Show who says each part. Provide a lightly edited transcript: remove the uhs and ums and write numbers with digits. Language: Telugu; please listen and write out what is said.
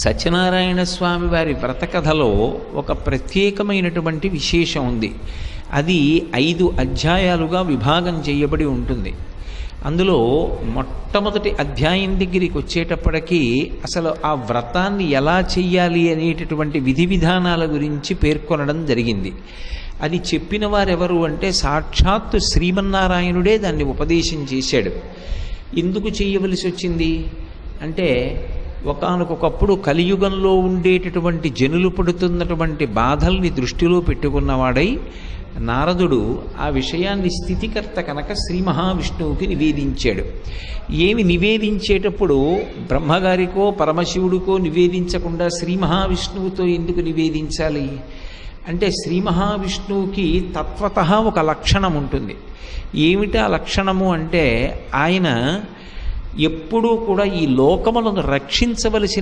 Speaker 1: సత్యనారాయణ స్వామి వారి వ్రతకథలో ఒక ప్రత్యేకమైనటువంటి విశేషం ఉంది. అది 5 అధ్యాయాలుగా విభాగం చేయబడి ఉంటుంది. అందులో మొట్టమొదటి అధ్యాయం దగ్గరికి వచ్చేటప్పటికీ అసలు ఆ వ్రతాన్ని ఎలా చెయ్యాలి అనేటటువంటి విధి విధానాల గురించి పేర్కొనడం జరిగింది. అది చెప్పిన వారెవరు అంటే సాక్షాత్తు శ్రీమన్నారాయణుడే దాన్ని ఉపదేశం చేశాడు. ఎందుకు చేయవలసి వచ్చింది అంటే, ఒకానొకప్పుడు కలియుగంలో ఉండేటటువంటి జనులు పడుతున్నటువంటి బాధల్ని దృష్టిలో పెట్టుకున్నవాడై నారదుడు ఆ విషయాన్ని స్థితికర్త కనుక శ్రీ మహావిష్ణువుకి నివేదించాడు. ఏమి నివేదించేటప్పుడు బ్రహ్మగారికో పరమశివుడికో నివేదించకుండా శ్రీ మహావిష్ణువుతో ఎందుకు నివేదించాలి అంటే, శ్రీ మహావిష్ణువుకి తత్వతః ఒక లక్షణం ఉంటుంది. ఏమిటా లక్షణము అంటే, ఆయన ఎప్పుడూ కూడా ఈ లోకములను రక్షించవలసిన